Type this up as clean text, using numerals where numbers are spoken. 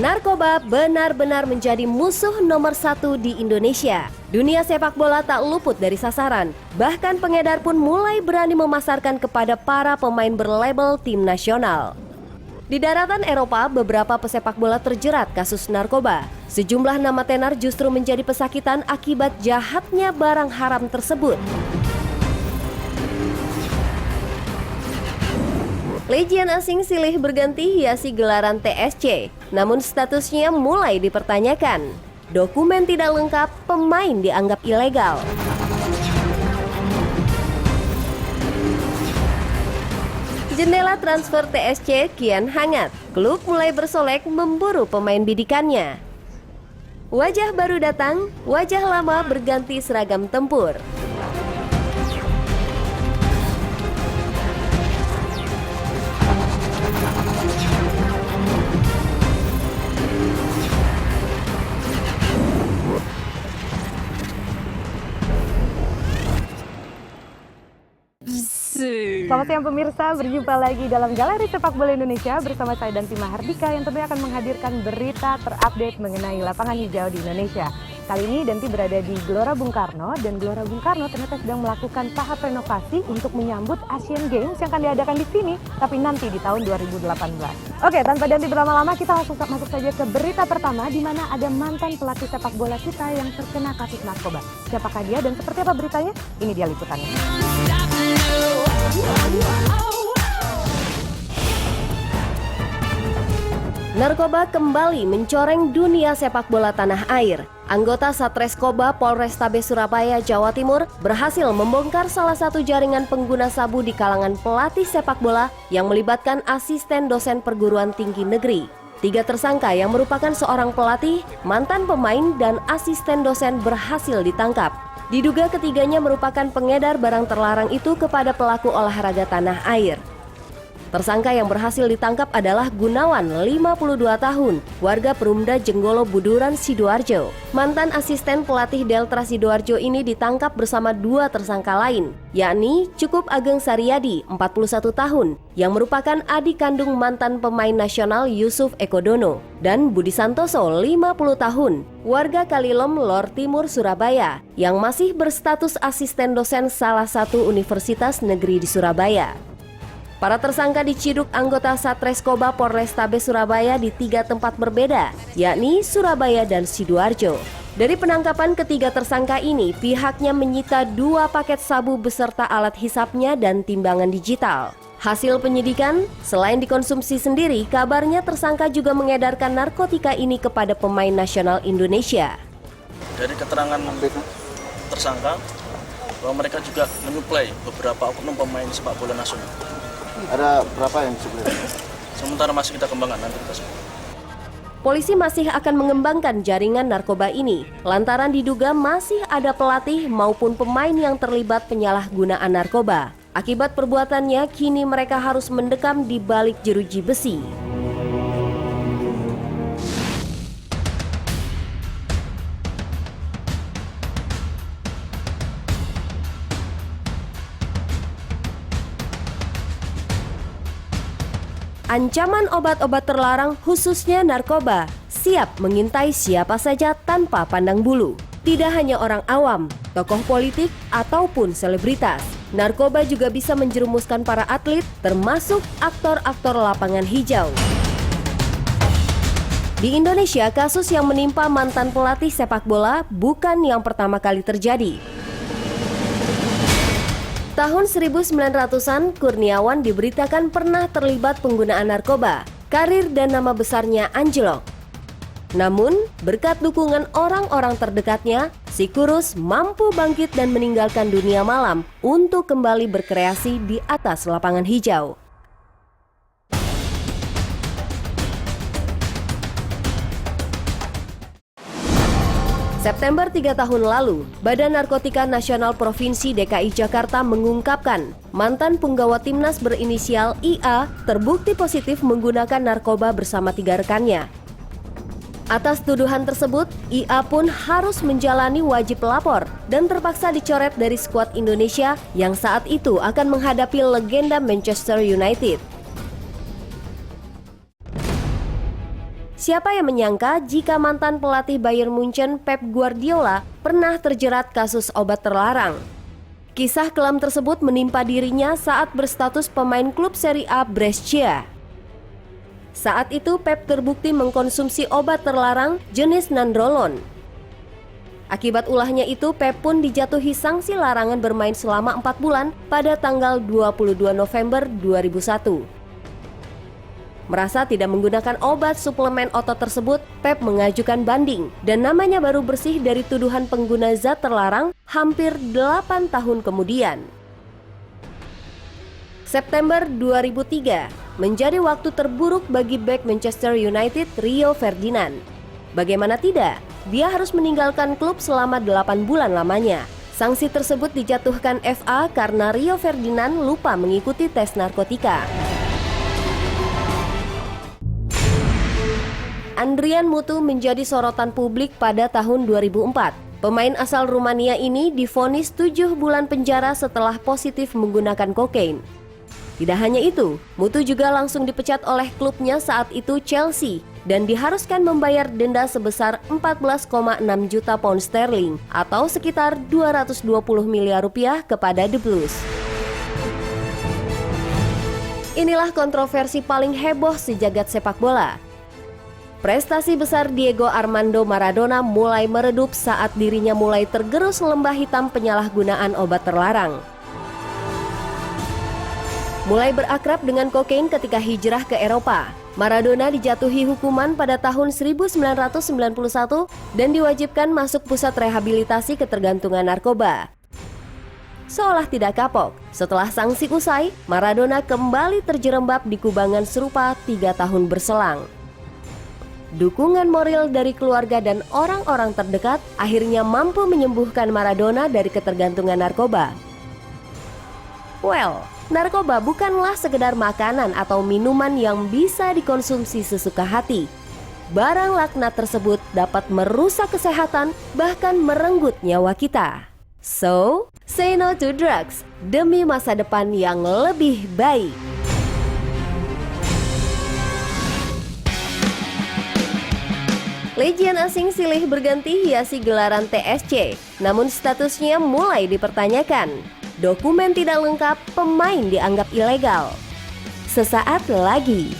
Narkoba benar-benar menjadi musuh nomor satu di Indonesia. Dunia sepak bola tak luput dari sasaran. Bahkan pengedar pun mulai berani memasarkan kepada para pemain berlabel tim nasional. Di daratan Eropa, beberapa pesepak bola terjerat kasus narkoba. Sejumlah nama tenar justru menjadi pesakitan akibat jahatnya barang haram tersebut. Legian asing silih berganti hiasi gelaran TSC, namun statusnya mulai dipertanyakan. Dokumen tidak lengkap, pemain dianggap ilegal. Jendela transfer TSC kian hangat. Klub mulai bersolek memburu pemain bidikannya. Wajah baru datang, wajah lama berganti seragam tempur. Selamat siang pemirsa, berjumpa lagi dalam Galeri Sepak Bola Indonesia bersama saya Danti Mahardika yang tentunya akan menghadirkan berita terupdate mengenai lapangan hijau di Indonesia. Kali ini Danti berada di Gelora Bung Karno dan Gelora Bung Karno ternyata sedang melakukan tahap renovasi untuk menyambut Asian Games yang akan diadakan di sini, tapi nanti di tahun 2018. Oke, tanpa Danti berlama-lama kita langsung masuk saja ke berita pertama di mana ada mantan pelatih sepak bola kita yang terkena kasus narkoba. Siapakah dia dan seperti apa beritanya? Ini dia liputannya. Narkoba kembali mencoreng dunia sepak bola tanah air. Anggota Satreskoba Polrestabes Surabaya, Jawa Timur berhasil membongkar salah satu jaringan pengguna sabu di kalangan pelatih sepak bola yang melibatkan asisten dosen perguruan tinggi negeri. 3 tersangka yang merupakan seorang pelatih, mantan pemain, dan asisten dosen berhasil ditangkap. Diduga ketiganya merupakan pengedar barang terlarang itu kepada pelaku olahraga tanah air. Tersangka yang berhasil ditangkap adalah Gunawan, 52 tahun, warga Perumda Jenggolo Buduran, Sidoarjo. Mantan asisten pelatih Delta Sidoarjo ini ditangkap bersama 2 tersangka lain, yakni Cukup Ageng Saryadi, 41 tahun, yang merupakan adik kandung mantan pemain nasional Yusuf Ekodono, dan Budi Santoso, 50 tahun, warga Kalilom, Lor Timur, Surabaya, yang masih berstatus asisten dosen salah satu universitas negeri di Surabaya. Para tersangka diciduk anggota Satreskoba Polrestabes Surabaya di 3 tempat berbeda, yakni Surabaya dan Sidoarjo. Dari penangkapan ketiga tersangka ini, pihaknya menyita 2 paket sabu beserta alat hisapnya dan timbangan digital. Hasil penyidikan, selain dikonsumsi sendiri, kabarnya tersangka juga mengedarkan narkotika ini kepada pemain nasional Indonesia. Dari keterangan tersangka, bahwa mereka juga menyuplai beberapa oknum pemain sepak bola nasional. Ada berapa yang disuplai? Sementara masih kita kembangkan, nanti kita sebut. Polisi masih akan mengembangkan jaringan narkoba ini, lantaran diduga masih ada pelatih maupun pemain yang terlibat penyalahgunaan narkoba. Akibat perbuatannya, kini mereka harus mendekam di balik jeruji besi. Ancaman obat-obat terlarang khususnya narkoba siap mengintai siapa saja tanpa pandang bulu. Tidak hanya orang awam, tokoh politik, ataupun selebritas. Narkoba juga bisa menjerumuskan para atlet, termasuk aktor-aktor lapangan hijau. Di Indonesia, kasus yang menimpa mantan pelatih sepak bola bukan yang pertama kali terjadi. Tahun 1900-an, Kurniawan diberitakan pernah terlibat penggunaan narkoba. Karir dan nama besarnya anjlok. Namun, berkat dukungan orang-orang terdekatnya, si Kurus mampu bangkit dan meninggalkan dunia malam untuk kembali berkreasi di atas lapangan hijau. September 3 tahun lalu, Badan Narkotika Nasional Provinsi DKI Jakarta mengungkapkan mantan punggawa timnas berinisial IA terbukti positif menggunakan narkoba bersama 3 rekannya. Atas tuduhan tersebut, IA pun harus menjalani wajib lapor dan terpaksa dicoret dari skuad Indonesia yang saat itu akan menghadapi legenda Manchester United. Siapa yang menyangka jika mantan pelatih Bayern Munchen Pep Guardiola pernah terjerat kasus obat terlarang? Kisah kelam tersebut menimpa dirinya saat berstatus pemain klub Serie A Brescia. Saat itu Pep terbukti mengkonsumsi obat terlarang jenis nandrolon. Akibat ulahnya itu, Pep pun dijatuhi sanksi larangan bermain selama 4 bulan pada tanggal 22 November 2001. Merasa tidak menggunakan obat suplemen otot tersebut, Pep mengajukan banding dan namanya baru bersih dari tuduhan pengguna zat terlarang hampir 8 tahun kemudian. September 2003 menjadi waktu terburuk bagi bek Manchester United Rio Ferdinand. Bagaimana tidak, dia harus meninggalkan klub selama 8 bulan lamanya. Sanksi tersebut dijatuhkan FA karena Rio Ferdinand lupa mengikuti tes narkotika. Andrian Mutu menjadi sorotan publik pada tahun 2004. Pemain asal Rumania ini divonis 7 bulan penjara setelah positif menggunakan kokain. Tidak hanya itu, Mutu juga langsung dipecat oleh klubnya saat itu Chelsea dan diharuskan membayar denda sebesar 14,6 juta pound sterling atau sekitar 220 miliar rupiah kepada The Blues. Inilah kontroversi paling heboh sejagat sepak bola. Prestasi besar Diego Armando Maradona mulai meredup saat dirinya mulai tergerus lembah hitam penyalahgunaan obat terlarang. Mulai berakrab dengan kokain ketika hijrah ke Eropa, Maradona dijatuhi hukuman pada tahun 1991 dan diwajibkan masuk pusat rehabilitasi ketergantungan narkoba. Seolah tidak kapok, setelah sanksi usai, Maradona kembali terjerembab di kubangan serupa 3 tahun berselang. Dukungan moral dari keluarga dan orang-orang terdekat akhirnya mampu menyembuhkan Maradona dari ketergantungan narkoba. Well, narkoba bukanlah sekedar makanan atau minuman yang bisa dikonsumsi sesuka hati. Barang laknat tersebut dapat merusak kesehatan, bahkan merenggut nyawa kita. So, say no to drugs demi masa depan yang lebih baik. Legend asing silih berganti hiasi gelaran TSC, namun statusnya mulai dipertanyakan. Dokumen tidak lengkap, pemain dianggap ilegal. Sesaat lagi.